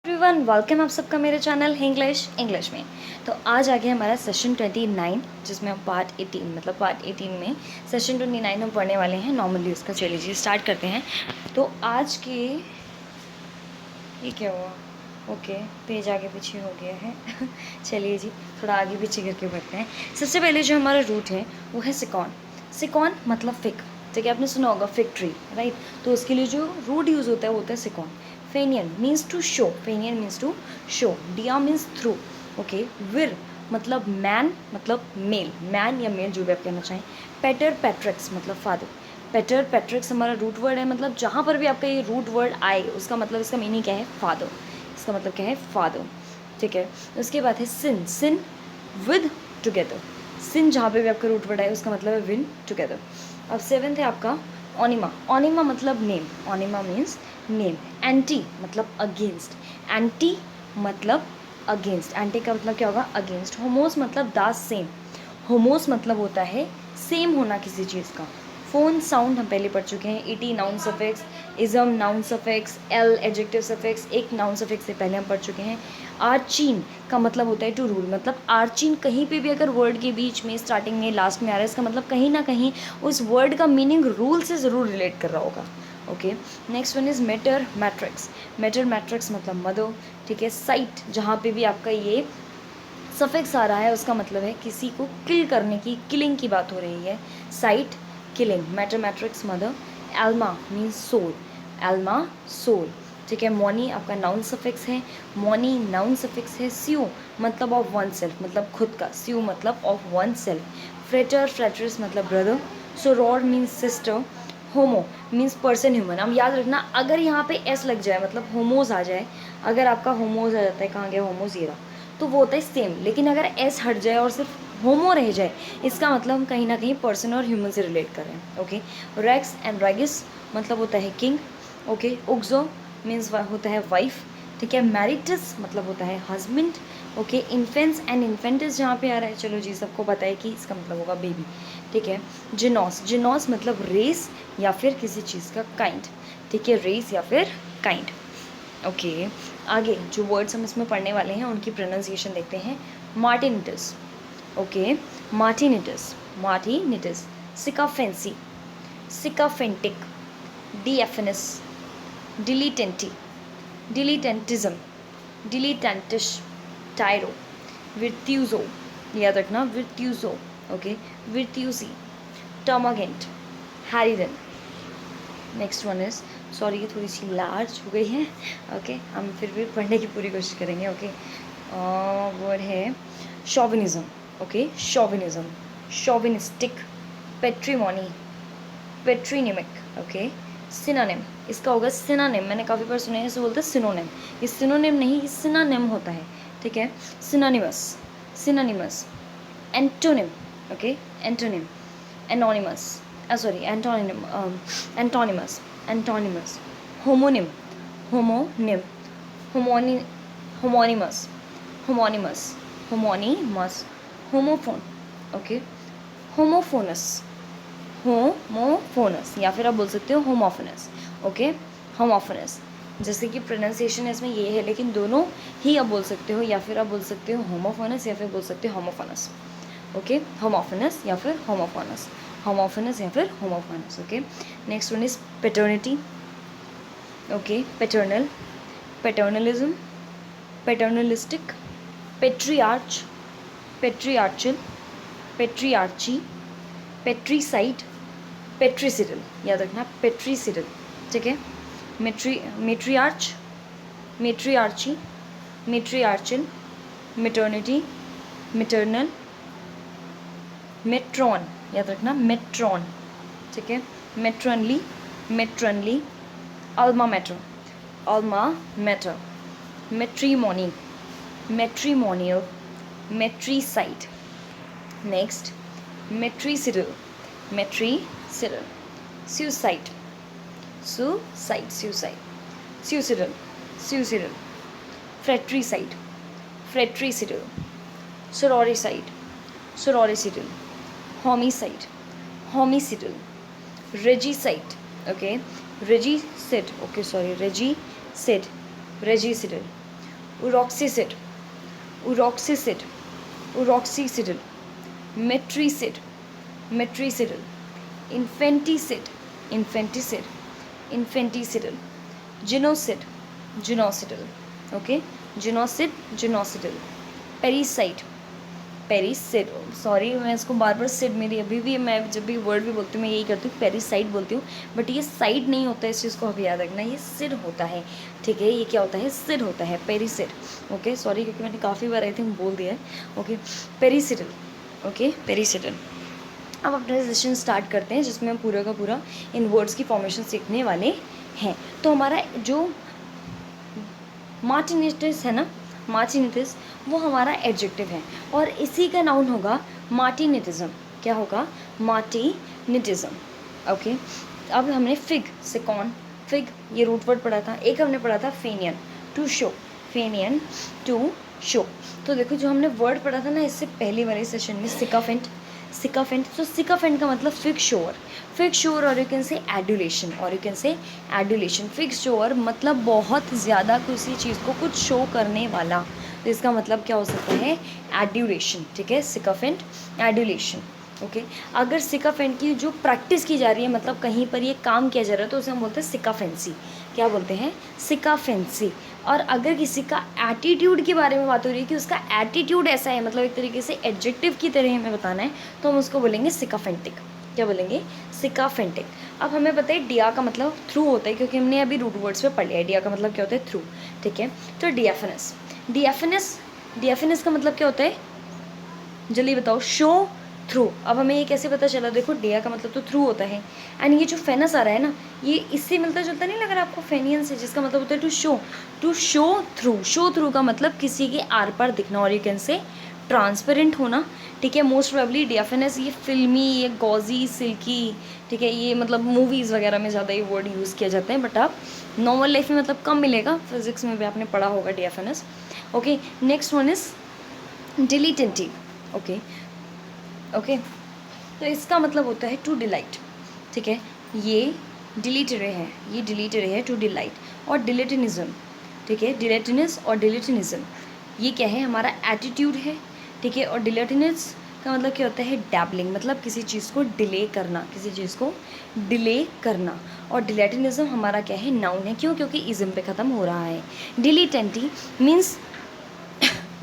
Everyone welcome आप सबका मेरे चैनल इंग्लिश में। तो आज आ गया हमारा सेशन 29 जिसमें हम पार्ट 18 में सेशन 29 हम पढ़ने वाले हैं नॉर्मली उसका। चलिए जी स्टार्ट करते हैं। तो आज के ये क्या हुआ? ओके पेज आगे पीछे हो गया है चलिए जी थोड़ा आगे पीछे करके बढ़ते हैं। सबसे पहले जो हमारा रूट है वो है सिकॉन। सिकॉन मतलब फिक, ठीक है, आपने सुना होगा फिक ट्री, राइट। तो उसके लिए जो रूट यूज़ होता है वो होता है सिकॉन। Phainein means to show, phainein means to show. Dia means through, okay. Vir मतलब मैन, मतलब मेल, मैन या मेल जो भी आप कहना चाहें। पेटर पैट्रिक्स मतलब फादर। पेटर पैट्रिक्स हमारा रूट वर्ड है, मतलब जहाँ पर भी आपका ये रूट वर्ड आए उसका मतलब इसका मीनिंग क्या है? फादर। इसका मतलब क्या है? फादर, ठीक है। उसके बाद है सिन। सिन विद टुगेदर। सिन जहाँ पे भी आपका रूट वर्ड आए उसका मतलब है विन टुगेदर। अब सेवेंथ है आपका ओनिमा। ओनिमा मतलब नेम, ओनिमा मीन्स नेम। एंटी मतलब अगेंस्ट, एंटी मतलब अगेंस्ट, एंटी का मतलब क्या होगा? अगेंस्ट। होमोस मतलब द सेम, होमोस मतलब होता है सेम होना किसी चीज़ का। फोन साउंड हम पहले पढ़ चुके हैं। ET noun suffix, ism noun suffix, L adjective suffix, एक नाउन सफिक्स से पहले हम पढ़ चुके हैं। आर्चिन का मतलब होता है टू रूल, मतलब आर्चिन कहीं पे भी अगर वर्ड के बीच में, स्टार्टिंग में, लास्ट में आ रहा है इसका मतलब कहीं ना कहीं उस वर्ड का मीनिंग रूल से ज़रूर रिलेट कर रहा होगा, okay. Next one is mater matrix. Mater matrix मतलब मदर, ठीक है। साइट जहाँ पे भी आपका ये सफिक्स आ रहा है उसका मतलब है किसी को किल करने की, किलिंग की बात हो रही है। Cide killing, mater matrix mother. Alma means soul, alma soul, ठीक है। मोनी आपका नाउन सफिक्स है, मोनी नाउन सफिक्स है। स्यू मतलब ऑफ वन सेल्फ, मतलब खुद का, स्यू मतलब of oneself. Frater fraters मतलब brother. Soror means sister. Homo means person human. अब याद रखना अगर यहाँ पे एस लग जाए मतलब होमोज आ जाए, अगर आपका होमोज आ जाता है, कहाँ गया होमोज, ये रहा, तो वो होता है सेम। लेकिन अगर एस हट जाए और सिर्फ होमो रह जाए इसका मतलब हम कहीं ना कहीं पर्सन और ह्यूमन से रिलेट कर रहे हैं, ओके। रेक्स एंड रेगिस मतलब होता है किंग, ओके। उग्जो मीन्स होता है वाइफ, ठीक है। मैरिटस मतलब होता है हस्बैंड, ओके। इन्फेंट्स एंड इन्फेंटिस जहाँ पे आ रहा है, चलो जी सबको पता है कि इसका मतलब होगा बेबी, ठीक है। जिनोस, जिनोस मतलब रेस या फिर किसी चीज़ का काइंड, ठीक है, रेस या फिर काइंड, ओके। आगे जो वर्ड्स हम इसमें पढ़ने वाले हैं उनकी प्रोनाउंसिएशन देखते हैं। मार्टिनिटस, ओके, मार्टिनिटस, मार्टिनिटस। सिकाफेंसी, सिकाफेंटिक, डिएफिनिस, डिलीटेंटी, डिलीटेंटिज्म, डिलीटेंटिश, टायरो, विर्त्यूजो, याद रखना virtuoso, okay, virtuosi, termagant, harridan. Next one is, sorry ये थोड़ी सी लार्ज हो गई है, ओके, हम फिर भी पढ़ने की पूरी कोशिश करेंगे, ओके। वर्ड है शॉविनिज्म, ओके, शॉविनिज्म, शॉविनिस्टिक, पेट्रीमोनी, पेट्रीनिमिक, ओके। सिनोनिम, इसका होगा सिनोनिम, मैंने काफ़ी बार सुना है इसे बोलते हैं सिनोनिम, ये सिनोनिम नहीं ये सिनोनिम होता है, ठीक है। Synonymous, synonymous. Antonym, okay, antonym, anonymous, sorry antonym, antonymous, antonymous. Homonym, homonym, homonymy, homonymous, homonymous, homonymous. Homophone, okay, homophonous, homophonous, या फिर आप बोल सकते हो होमोफोनस, ओके, होमोफोनस। जैसे कि प्रोनाउंसिएशन इसमें ये है लेकिन दोनों ही आप बोल सकते हो, या फिर आप बोल सकते हो होमोफोनस या फिर बोल सकते हो होमोफोनस, ओके। होमोफोनस या फिर होमोफोनस, होमोफोनस या फिर homophonous, okay. Next one is paternity, okay, paternal, paternalism, paternalistic, patriarch, patriarchal, patriarchy, patricide, patricidal, याद रखना पेट्रीसिडल, ठीक है। मेट्रियार्च, मेट्रियार्ची, मेट्रियार्चल, मेटर्निटी, मेटर्नल, मेट्रॉन, याद रखना मेट्रॉन, ठीक है। Matronly, matronly, alma mater, alma mater. Matrimony, matrimonial, matricide. Next matricidal, matricidal. Suicide, suicide, suicide, suicidal, suicidal. Fratricide, fratricidal. Sororicide, sororicidal. Homicide, homicidal. Regicide, okay, regicide, okay, sorry, regicide, regicidal. uroxicid, uroxicid, uroxycidal, metricid, metricidal, infanticid, infanticid, infanticidal, genocid, genocidal, okay, genocid, genocidal, parricide, parricide, sorry मैं इसको बार बार सिड, मेरी अभी भी मैं जब भी word भी बोलती हूँ मैं यही करती हूँ, पेरिसाइड बोलती हूँ, बट ये साइड नहीं होता है, इस चीज़ को अभी याद रखना, ये सिड होता है, ठीक है, ये क्या होता है, सिड होता है, पेरिसिड, ओके, सॉरी क्योंकि मैंने काफ़ी बार आई थिंक बोल दिया है, ओके, पेरिसिडल, ओके, पेरिसिडल। अब अपना सेशन स्टार्ट करते हैं जिसमें हम पूरा का पूरा इन वर्ड्स की फॉर्मेशन सीखने वाले हैं। तो हमारा जो मार्टिनेटिस है ना, मार्टिनेटिस, वो हमारा एडजेक्टिव है और इसी का नाउन होगा मार्टिनेटिज्म। क्या होगा, मार्टिनेटिज्म, ओके। अब हमने फिग से कौन, फिग ये रूट वर्ड पढ़ा था, एक हमने पढ़ा था फेनियन, टू शो, फेनियन टू शो। तो देखो जो हमने वर्ड पढ़ा था ना इससे पहले वाले सेशन में, सिकाफेंट, सिकाफेंट, तो सिकाफेंट का मतलब फिग शोअर, फिग शोअर, और यू कैन से एडुलेशन, और you can say adulation. Fig shore मतलब बहुत ज़्यादा किसी चीज़ को कुछ शो करने वाला, तो इसका मतलब क्या हो सकता है, एडुलेशन, ठीक है, सिकाफेंट, एडुलेशन, ओके। अगर सिकाफेंट की जो प्रैक्टिस की जा रही है, मतलब कहीं पर ये काम किया जा रहा है, तो उसे हम बोलते हैं सिकाफेंसी। क्या बोलते हैं, सिकाफेंसी। और अगर किसी का एटीट्यूड के बारे में बात हो रही है कि उसका एटीट्यूड ऐसा है, मतलब एक तरीके से एडजेक्टिव की तरह हमें बताना है, तो हम उसको बोलेंगे सिकाफेंटिक। क्या बोलेंगे, सिकाफेंटिक। अब हमें पता है डिया का मतलब थ्रू होता है, क्योंकि हमने अभी रूट वर्ड्स पे पढ़ लिया है, डिया का मतलब क्या होता है, थ्रू, ठीक है। तो डियाफेनस, डियाफेनस, डियाफेनस का मतलब क्या होता है, जल्दी बताओ, शो थ्रू। अब हमें ये कैसे पता चला, देखो डिया का मतलब तो थ्रू होता है, एंड ये जो फेनस आ रहा है ना, ये इससे मिलता जुलता नहीं लग रहा आपको, फेनियन से, जिसका मतलब होता है to show, to show through. Show through का मतलब किसी के आर पार दिखना, और यू कैन से ट्रांसपेरेंट होना, ठीक है। मोस्ट प्रोबेबली डियाफेनस ये फिल्मी, ये गॉजी, सिल्की, ठीक है, ये मतलब मूवीज़ वगैरह में ज़्यादा ये वर्ड यूज़ किया जाता है, बट आप नॉर्मल लाइफ में मतलब कम मिलेगा, फिजिक्स में भी आपने पढ़ा होगा diaphanous, okay. Next one is dilettante, okay, okay. तो इसका मतलब होता है टू डिलाइट, ठीक है, ये डिलीटरे है, ये डिलीटरे है, टू डिलाइट, और डिलेटिनिज्म, ठीक है, डिलेटिनस और डिलेटिनिज्म, ये क्या है, हमारा एटीट्यूड है, ठीक है। और डिलेटिनस का मतलब क्या होता है, डैबलिंग, मतलब किसी चीज़ को डिले करना, किसी चीज़ को डिले करना। और डिलेटिनिज्म हमारा क्या है, नाउन है, क्यों, क्योंकि इज्म पे ख़त्म हो रहा है। डिलीटेंटी मीन्स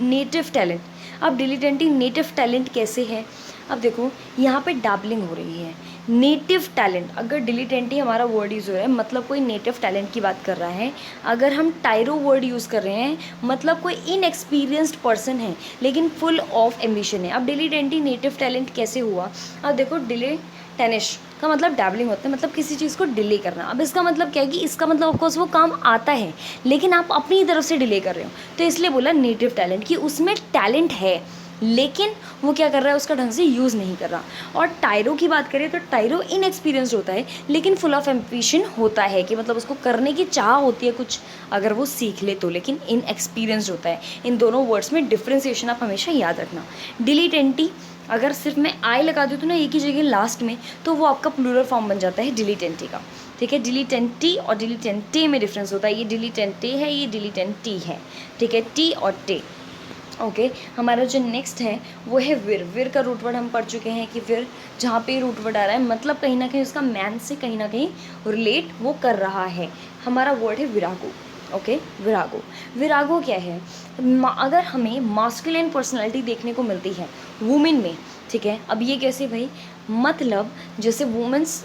नेटिव टैलेंट। अब डिलीटेंटी नेटिव टैलेंट कैसे है, अब देखो यहाँ पे डैबलिंग हो रही है, नेटिव टैलेंट, अगर डिलीटेंटी हमारा वर्ड यूज़ हो रहा है मतलब कोई नेटिव टैलेंट की बात कर रहा है। अगर हम टायरो वर्ड यूज़ कर रहे हैं मतलब कोई इनएक्सपीरियंस्ड पर्सन है लेकिन फुल ऑफ एम्बिशन है। अब डिलीटेंटी नेटिव टैलेंट कैसे हुआ, अब देखो डिले टेनिश का मतलब डैबलिंग होता है, मतलब किसी चीज़ को डिले करना। अब इसका मतलब क्या है कि इसका मतलब ऑफकोर्स वो काम आता है लेकिन आप अपनी तरफ से डिले कर रहे हो, तो इसलिए बोला नेटिव टैलेंट, कि उसमें टैलेंट है लेकिन वो क्या कर रहा है, उसका ढंग से यूज़ नहीं कर रहा। और टायरो की बात करें तो टायरो इनएक्सपीरियंस्ड होता है लेकिन फुल ऑफ एम्बिशन होता है, कि मतलब उसको करने की चाह होती है कुछ अगर वो सीख ले तो, लेकिन इनएक्सपीरियंस्ड होता है। इन दोनों वर्ड्स में डिफ्रेंसिएशन आप हमेशा याद रखना। डिलीटेंटी अगर सिर्फ मैं आई लगा दूँ तो ना एक ही जगह लास्ट में, तो वो आपका प्लूरल फॉर्म बन जाता है डिलीटेंटी का, ठीक है। डिलीटेंटी और डिलीटेंटे में डिफरेंस होता है, ये डिलीटेंटे है, ये डिलीटेंटी है, ठीक है, टी और टे, ओके। हमारा जो नेक्स्ट है वो है विर। विर का रूट वर्ड हम पढ़ चुके हैं कि विर जहाँ पे रूट वर्ड आ रहा है मतलब कहीं ना कहीं उसका मैन से कहीं ना कहीं रिलेट वो कर रहा है। हमारा वर्ड है विरागो, ओके, विरागो। विरागो क्या है, अगर हमें मास्कुलिन पर्सनालिटी देखने को मिलती है वुमेन में, ठीक है। अब ये कैसे भाई, मतलब जैसे वुमेंस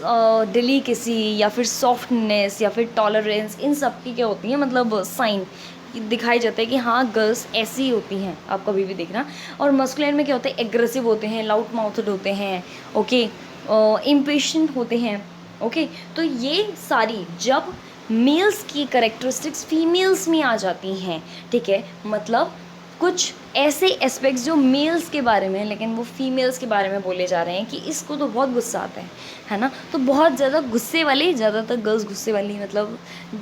डेलिकेसी या फिर सॉफ्टनेस या फिर टॉलरेंस, इन सब की क्या होती है मतलब साइन दिखाई जाता है कि हाँ गर्ल्स ऐसी ही होती हैं, आप कभी भी देखना। और मस्कुलिन में क्या होता है, एग्रेसिव होते हैं, लाउड माउथड होते हैं, ओके, इम्पेशेंट होते हैं, ओके। तो ये सारी जब मेल्स की कैरेक्टरिस्टिक्स फीमेल्स में आ जाती हैं, ठीक है, मतलब कुछ ऐसे एस्पेक्ट्स जो मेल्स के बारे में लेकिन वो फीमेल्स के बारे में बोले जा रहे हैं कि इसको तो बहुत गुस्सा आता है ना, तो बहुत ज़्यादा गुस्से वाली, ज़्यादातर गर्ल्स गुस्से वाली, मतलब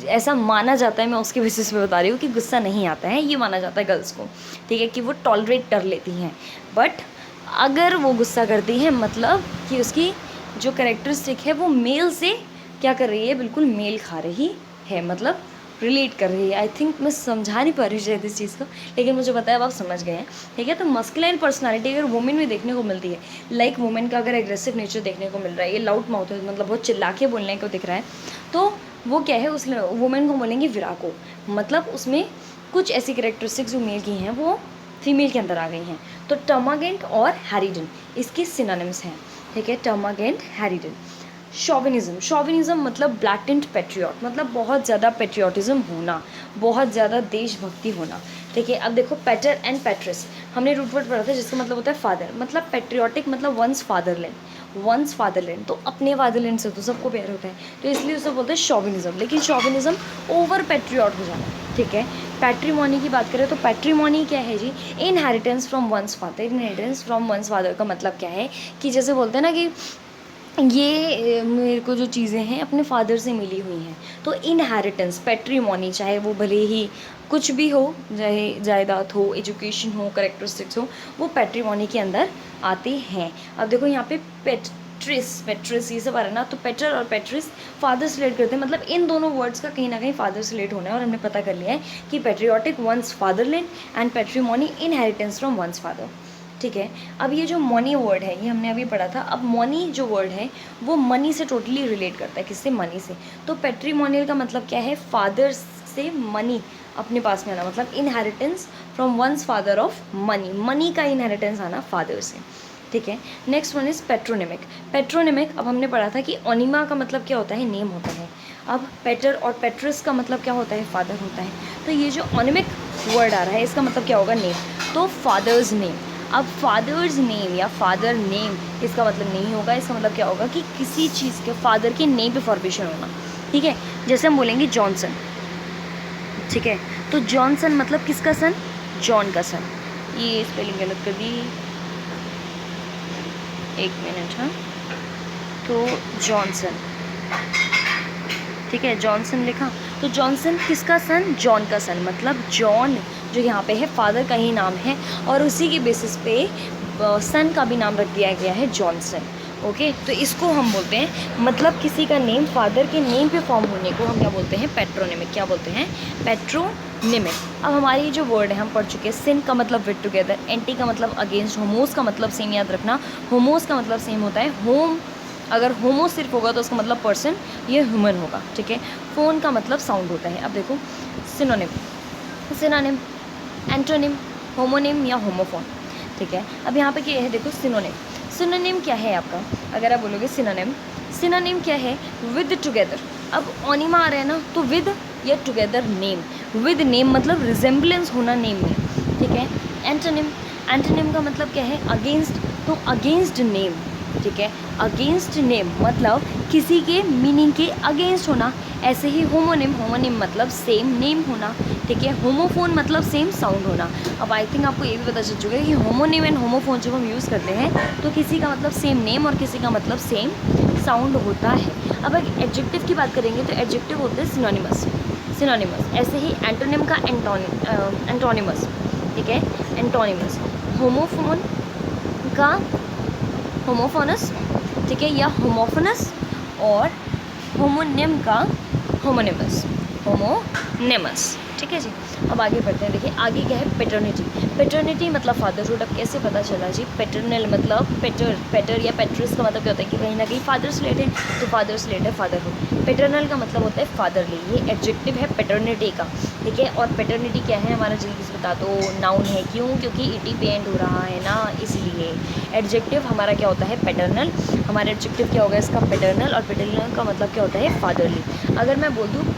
ऐसा माना जाता है, मैं उसके बेसिस पे बता रही हूँ कि गुस्सा नहीं आता है, ये माना जाता है गर्ल्स को, ठीक है, कि वो टॉलरेट कर लेती हैं। बट अगर वो गुस्सा करती हैं मतलब कि उसकी जो कैरेक्टरिस्टिक है वो मेल से क्या कर रही है, बिल्कुल मेल खा रही है, मतलब रिलेट कर रही है। आई थिंक मैं समझा नहीं पा रही शायद इस चीज़ को, लेकिन मुझे पता है अब आप समझ गए हैं, ठीक है। तो मस्कुलाइन पर्सनालिटी अगर वुमेन में देखने को मिलती है, लाइक वुमेन का अगर एग्रेसिव नेचर देखने को मिल रहा है, ये लाउड माउथ है, मतलब बहुत चिल्ला के बोलने को दिख रहा है, तो वो क्या है, उस वुमेन को बोलेंगे विराको, मतलब उसमें कुछ ऐसी कैरेक्टरिस्टिक्स जो मेल की हैं वो फीमेल के अंदर आ गई हैं। तो टर्मागेंट और हैरिडन इसके सिनोनिम्स हैं, ठीक है, टर्मागेंट, हैरिडन। शॉविनिज्म, शॉविनिज्म मतलब ब्लैटेंट पेट्रियट, मतलब बहुत ज़्यादा पेट्रियाटिज्म होना, बहुत ज़्यादा देशभक्ति होना, ठीक है। अब देखो पेटर एंड पेट्रिस, हमने रूट वर्ड पढ़ा था जिसका मतलब होता है फादर, मतलब पेट्रियाटिक मतलब वंस फादरलैंड, वंस फादरलैंड, तो अपने फादरलैंड से तो सबको प्यार होता है, तो इसलिए उसे बोलते हैं शॉविनिज्म। लेकिन शॉविनिज्म ओवर पेट्रियट हो जाना, ठीक है। पैट्रीमोनी की बात करें तो पैट्रीमोनी क्या है जी, inheritance from one's father. Inheritance from one's father का मतलब क्या है कि जैसे बोलते हैं ना कि ये मेरे को जो चीज़ें हैं अपने फादर से मिली हुई हैं, तो इनहेरिटेंस, पैट्रीमोनी, चाहे वो भले ही कुछ भी हो, चाहे जायदाद हो, एजुकेशन हो, करेक्टरिस्टिक्स हो, वो पैट्रीमोनी के अंदर आते हैं। अब देखो यहाँ पे पेट्रिस, पेट्रिस ये सब आ रहा है ना, तो पेटर और पेट्रिस फादर से रिलेट करते हैं, मतलब इन दोनों वर्ड्स का कहीं ना कहीं फादर से रिलेट होना है। और हमने पता कर लिया है कि patriotic one's fatherland and patrimony inheritance from one's father, ठीक है। अब ये जो मनी वर्ड है ये हमने अभी पढ़ा था। अब मनी जो वर्ड है वो मनी से टोटली रिलेट करता है, किससे, मनी से। तो पैट्रीमोनियल का मतलब क्या है, फादर से मनी अपने पास में आना, मतलब inheritance from one's father of money, money का इनहेरिटेंस आना फादर से, ठीक है। Next one is patronymic. Patronymic अब हमने पढ़ा था कि ओनिमा का मतलब क्या होता है, नेम होता है। अब पेटर और पेट्रिस का मतलब क्या होता है, फादर होता है। तो ये जो ओनिमिक वर्ड आ रहा है इसका मतलब क्या होगा, नेम, तो फादर्स नेम। अब फादर्स नेम या फादर नेम इसका मतलब नहीं होगा, इसका मतलब क्या होगा कि किसी चीज़ के फादर के नेम पे फॉर्मेशन होना, ठीक है। जैसे हम बोलेंगे जॉनसन, ठीक है, तो जॉनसन मतलब किसका सन, जॉन का सन। ये स्पेलिंग गलत कर दी, एक मिनट, हाँ, तो जॉनसन, ठीक है, जॉनसन लिखा, तो जॉनसन किसका सन, जॉन का सन, मतलब जॉन जो यहाँ पे है फादर का ही नाम है, और उसी के बेसिस पे सन का भी नाम रख दिया गया है जॉनसन, ओके। तो इसको हम बोलते हैं, मतलब किसी का नेम फादर के नेम पे फॉर्म होने को हम क्या बोलते हैं, पेट्रोनिमिक, क्या बोलते हैं, पेट्रोनिमिक। अब हमारी जो वर्ड है हम पढ़ चुके हैं, सिन का मतलब विद टुगेदर, एंटी का मतलब अगेंस्ट, होमोस का मतलब सेम, याद रखना होमोस का मतलब सेम होता है, होम अगर होमो सिर्फ होगा तो उसका मतलब पर्सन, ये ह्यूमन होगा, ठीक है। फोन का मतलब साउंड होता है। अब देखो सिनोनिम, सिनोनिम, एंटोनिम, होमोनिम या होमोफोन, ठीक है। अब यहाँ पे क्या है, देखो सिनोनिम, सिनोनिम क्या है आपका, अगर आप बोलोगे सिनोनिम, सिनोनिम क्या है, विद टुगेदर। अब ओनिमा आ रहा है ना, तो विद या टुगेदर नेम, विद नेम मतलब रिजेम्बलेंस होना नेम में, ठीक है। एंटोनिम, एंटोनिम का मतलब क्या है, अगेंस्ट, तो अगेंस्ट नेम, ठीक है, अगेंस्ट नेम मतलब किसी के मीनिंग के अगेंस्ट होना। ऐसे ही होमोनिम, होमोनिम मतलब सेम नेम होना, ठीक है। होमोफोन मतलब सेम साउंड होना। अब आई थिंक आपको ये भी पता चल चुका है कि होमोनिम एंड होमोफोन जब हम यूज़ करते हैं तो किसी का मतलब सेम नेम और किसी का मतलब सेम साउंड होता है। अब अगर एडजेक्टिव की बात करेंगे तो एडजेक्टिव होते हैं सिनोनिमस, सिनोनिमस। ऐसे ही एंटोनिम का एंटोनिमस, ठीक है, एंटोनिमस। होमोफोन का होमोफोनस, ठीक है, या होमोफोनस, और होमोनिम का होमोनिमस, होमोनिमस, ठीक है जी। अब आगे बढ़ते हैं, देखिए आगे क्या है, पेटर्निटी। पेटर्निटी मतलब फादरहुड। अब कैसे पता चला जी, पेटर्नल मतलब पेटर, पेटर या पेट्रिस का मतलब क्या होता है कि कहीं ना कहीं फादर से रिलेटेड है, तो फादर से रिलेटेड फादरहुड। पेटर्नल का मतलब होता है फादरली, ये एडजेक्टिव है पेटर्निटी का, ठीक है। और पेटर्निटी क्या है हमारा, जल्दी से बता दो, नाउन है, क्यों, क्योंकि ईटी पे एंड हो रहा है ना, इसलिए। एडजेक्टिव हमारा क्या होता है, पेटर्नल, हमारा एडजेक्टिव क्या होगा इसका, पेटर्नल, और पेटर्नल का मतलब क्या होता है, फादरली। अगर मैं बोल दूँ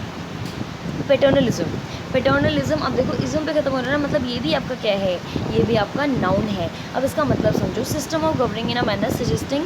पेटर्नलिज्म, पेटर्नलिज्म, अब देखो इज्म पे खत्म हो रहा है ना, मतलब ये भी आपका क्या है, ये भी आपका नाउन है। अब इसका मतलब समझो, system of governing in a manner suggesting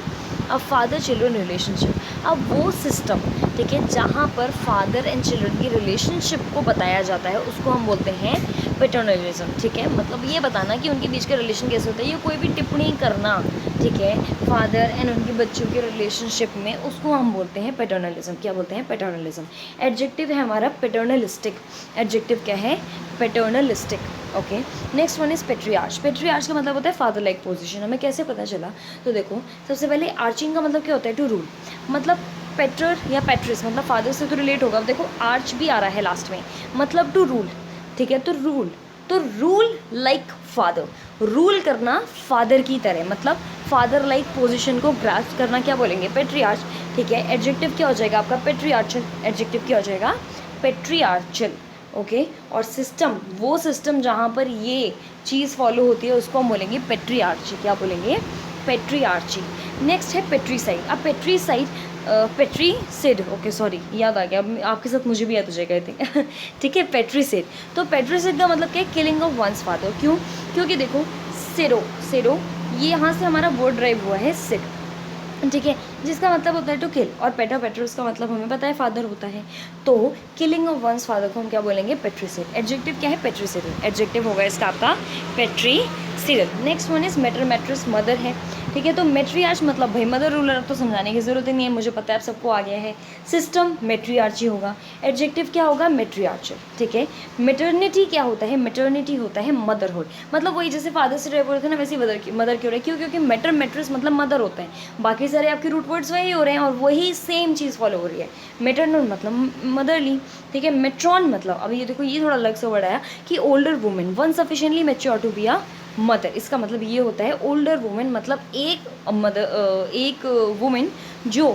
a father children relationship. अब वो सिस्टम, ठीक है, जहाँ पर फादर एंड चिल्ड्रन की रिलेशनशिप को बताया जाता है उसको हम बोलते हैं पेटर्नलिज्म, ठीक है। मतलब ये बताना कि उनके बीच का रिलेशन कैसे होता है, ये कोई भी टिप्पणी करना, ठीक है, फादर एंड उनके बच्चों के रिलेशनशिप में, उसको हम बोलते हैं पेटर्नलिज्म। क्या बोलते हैं, पेटर्नलिज्म। एडजेक्टिव है हमारा पेटर्नलिस्टिक, एडजेक्टिव क्या है, paternalistic, okay. Next one is patriarch. Patriarch का मतलब होता है फादर लाइक पोजीशन। हमें कैसे पता चला, तो देखो सबसे पहले आर्चिंग का मतलब क्या होता है, टू रूल, मतलब पेटर या पेट्रिस मतलब फादर से तो रिलेट होगा। अब देखो आर्च भी आ रहा है लास्ट में, मतलब टू रूल, ठीक है। तो रूल लाइक फादर, रूल करना फादर की तरह, मतलब फादर लाइक पोजीशन को ग्रास्प करना क्या बोलेंगे, पेट्रियार्च, ठीक है। एडजेक्टिव क्या हो जाएगा आपका, पेट्रियार्चल, एडजेक्टिव क्या हो जाएगा, पेट्रियार्चल, ओके। और सिस्टम, वो सिस्टम जहाँ पर ये चीज़ फॉलो होती है उसको हम बोलेंगे पेट्रियार्ची, क्या बोलेंगे, पेट्रियार्ची। नेक्स्ट है पेट्रीसाइड। अब पेट्रीसाइड, पेट्रीसिड, ओके सॉरी याद आ गया, अब आपके साथ मुझे भी याद हो जाएगा आई थिंक ठीक है, पेट्रीसिड। तो पेट्रीसिड का मतलब क्या है, किलिंग ऑफ वंस फादर। क्यों, क्योंकि देखो सेरो ये यहाँ से हमारा वर्ड ड्राइव हुआ है सिड, ठीक है, जिसका मतलब होता है टू किल, और पेट्रोस का मतलब हमें पता है फादर होता है। तो किलिंग ऑफ वंस फादर को हम क्या बोलेंगे, पेट्रीसिड। एडजेक्टिव क्या है, पेट्रीसिड, एडजेक्टिव होगा इसका आपका patricide. Next one is mater, matris mother है, ठीक है। तो मेट्रियार्च मतलब भाई मदर रूलर, तो समझाने की जरूरत ही नहीं है, मुझे पता है आप सबको आ गया है। सिस्टम मेट्रियार्ची होगा, एडजेक्टिव क्या होगा, मेट्रियार्चल, ठीक है। मेटर्निटी क्या होता है, मेटर्निटी होता है मदरहुड, मतलब वही जैसे फादर से ड्राइव होते हैं ना, वैसे मदर क्यों हो रहा है, क्यों, क्योंकि मेटर मेट्रिस मतलब मदर होता है, बाकी सारे आपके रूट वर्ड्स वही हो रहे हैं और वही सेम चीज़ फॉलो हो रही है। मेटरनल मतलब मदरली, ठीक है। मेट्रॉन मतलब, अब ये देखो ये थोड़ा अलग से वर्ड आया कि older women, one sufficiently mature to be a mother, इसका मतलब ये होता है ओल्डर वुमेन, मतलब एक मदर, एक वुमेन जो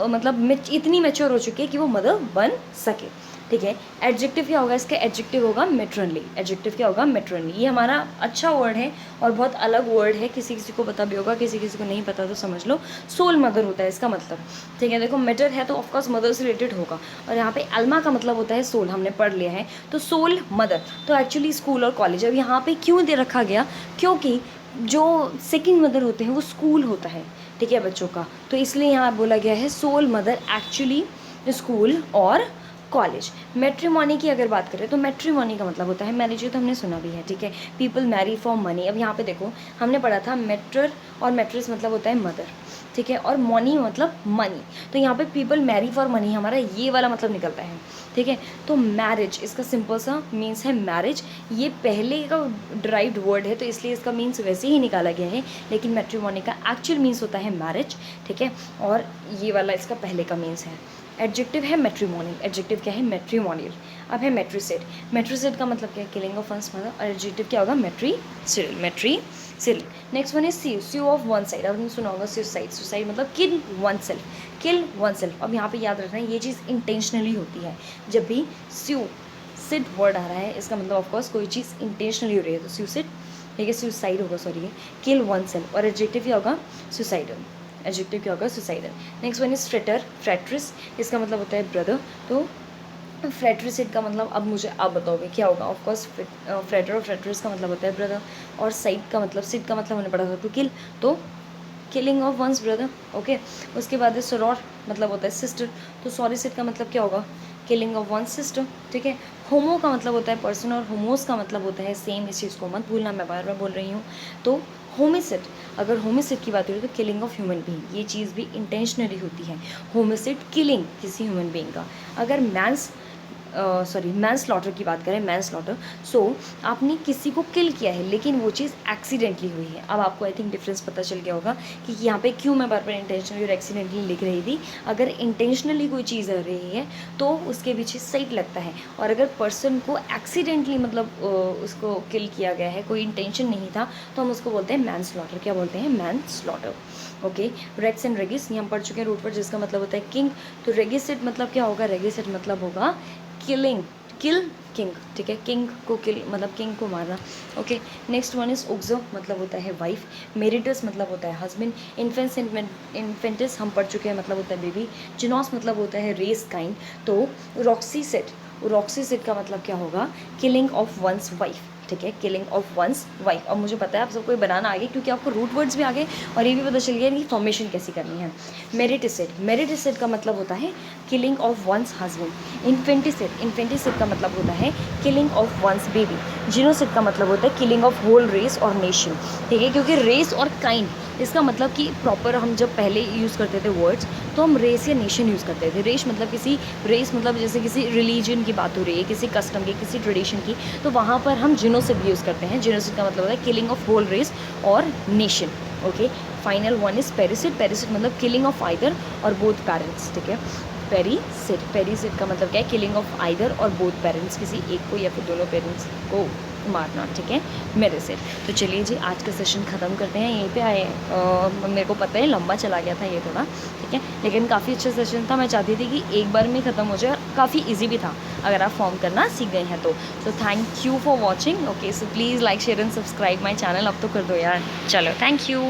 मतलब इतनी मैच्योर हो चुकी है कि वो मदर बन सके, ठीक है। एडजेक्टिव क्या होगा इसका, एडजेक्टिव होगा मेट्रनली, एडजेक्टिव क्या होगा, मेट्रनली। ये हमारा अच्छा वर्ड है और बहुत अलग वर्ड है, किसी किसी को पता भी होगा, किसी किसी को नहीं पता तो समझ लो, सोल मदर होता है इसका मतलब, ठीक है। देखो मेटर है तो ऑफकोर्स मदर से रिलेटेड होगा, और यहाँ पे अल्मा का मतलब होता है सोल, हमने पढ़ लिया है, तो सोल मदर। तो एक्चुअली स्कूल और कॉलेज, अब यहाँ पे क्यों दे रखा गया, क्योंकि जो सेकेंड मदर होते हैं वो स्कूल होता है, ठीक है बच्चों का, तो इसलिए यहाँ बोला गया है सोल मदर एक्चुअली स्कूल और कॉलेज। मैट्रिमोनी की अगर बात करें तो मैट्रिमोनी का मतलब होता है मैरिज, तो हमने सुना भी है, ठीक है। People marry for money. अब यहाँ पे देखो हमने पढ़ा था मेटर और मैट्रिस मतलब होता है मदर, ठीक है, और मनी मतलब मनी, तो यहाँ पे पीपल मैरी फॉर मनी हमारा ये वाला मतलब निकलता है, ठीक है। तो मैरिज इसका सिंपल सा मीन्स है मैरिज, ये पहले का ड्राइव्ड वर्ड है तो इसलिए इसका मीन्स वैसे ही निकाला गया है, लेकिन मैट्रिमोनी का एक्चुअल मीन्स होता है मैरिज, ठीक है, और ये वाला इसका पहले का मीन्स है। एडजेक्टिव है मैट्रिमोनियल, एडजेक्टिव क्या है, मैट्रिमोनियल। अब है मैट्रिसेड, मैट्रिसेड का मतलब क्या है, किलिंग ऑफ वंस मदर, और एडजेक्टिव क्या होगा, matricidal, matricidal. Next one is sui of one side, आपने सुना होगा सुसाइड, सुसाइड मतलब kill oneself, kill oneself. अब यहाँ पे याद रखना है ये चीज़ इंटेंशनली होती है, जब भी सुसाइड वर्ड आ रहा है इसका मतलब ऑफकोर्स कोई चीज़ इंटेंशनली हो रही है, तो सुसाइड, ठीक है, सुसाइड होगा, सॉरी किल वन सेल्फ, और एडजेक्टिव क्या होगा, सुसाइडल, एडजेक्टिव क्या होगा, suicidal. Next one is frater, fratris, इसका मतलब होता है ब्रदर, तो फ्रेट्रिसिड का मतलब अब मुझे आप बताओगे क्या होगा, ऑफकोर्स फ्रेटर और फ्रेट्रिस का मतलब होता है ब्रदर, और साइड का मतलब, सिड का मतलब हमने पढ़ा था टू किल, तो killing of one's brother, okay. उसके बाद सॉरॉर मतलब होता है सिस्टर, तो सॉरीसिड का मतलब क्या होगा, किलिंग ऑफ वन सिस्टर, ठीक है। होमो का मतलब होता है पर्सन, और होमोस का मतलब होता है सेम, इस चीज़ को मत भूलना, मैं बार बार बोल रही हूँ। तो होमिसिड, अगर होमिसिड की बात करें तो किलिंग ऑफ ह्यूमन बीइंग, ये चीज़ भी इंटेंशनली होती है, होमिसिड किलिंग किसी ह्यूमन बीइंग का। अगर मैन स्लॉटर की बात करें, मैन स्लॉटर, सो आपने किसी को किल किया है लेकिन वो चीज़ एक्सीडेंटली हुई है। अब आपको आई थिंक डिफरेंस पता चल गया होगा कि यहाँ पे क्यों मैं बार बार इंटेंशनली और एक्सीडेंटली लिख रही थी। अगर इंटेंशनली कोई चीज़ हो रही है तो उसके पीछे साइड लगता है, और अगर पर्सन को एक्सीडेंटली मतलब उसको किल किया गया है, कोई इंटेंशन नहीं था, तो हम उसको बोलते हैं मैन स्लॉटर, क्या बोलते हैं, manslaughter, okay. Rex and regis ये हम पढ़ चुके हैं रूट पर, जिसका मतलब होता है किंग, तो रेगिसिड मतलब क्या होगा, रेगिसिड मतलब होगा किलिंग, किल किंग, ठीक है, किंग को किल मतलब किंग को मारना, ओके। नेक्स्ट वन इज उग्जो मतलब होता है वाइफ, मेरिटस मतलब होता है हस्बैंड, इन्फेंस इन्फेंटिस हम पढ़ चुके हैं मतलब होता है बेबी, जिनोस मतलब होता है रेस काइंड, तो रॉक्सीसिड का मतलब क्या होगा, किलिंग ऑफ वंस वाइफ, ठीक है, किलिंग ऑफ वंस वाइफ। अब मुझे पता है आप सबको ये बनाना आ गया क्योंकि आपको रूट वर्ड्स भी आ गए और ये भी पता चल गया कि फॉर्मेशन कैसी करनी है। मेरिटिसिड का मतलब होता है किलिंग ऑफ वंस हस्बैंड। इन्फेंटिसिड का मतलब होता है किलिंग ऑफ वंस बेबी। जीनोसिड का मतलब होता है killing of whole race or nation, ठीक है, क्योंकि रेस और काइंड इसका मतलब कि प्रॉपर हम जब पहले यूज़ करते थे वर्ड्स तो हम रेस या नेशन यूज़ करते थे। रेस मतलब जैसे किसी रिलीजन की बात हो रही है, किसी कस्टम की, किसी ट्रेडिशन की, तो वहाँ पर हम जिनोसिड यूज़ करते हैं। जिनोसिड का मतलब होता है killing of whole race or nation, okay. Final one is parricide. Parricide मतलब killing of either or both parents, ठीक है। पेरिसिड, पेरिसिड का मतलब क्या है, killing of either or both parents, किसी एक को या फिर दोनों पेरेंट्स को मारना, ठीक है, मेरिसिड। तो चलिए जी आज का सेशन ख़त्म करते हैं यहीं पे आए। मेरे को पता है लंबा चला गया था ये थोड़ा, ठीक है, लेकिन काफ़ी अच्छा सेशन था। मैं चाहती थी कि एक बार में ख़त्म हो जाए, और काफ़ी ईजी भी था अगर आप फॉर्म करना सीख गए हैं तो। Thank you for watching. Okay, so please like share and subscribe my channel. अब तो कर दो यार, चलो, थैंक यू।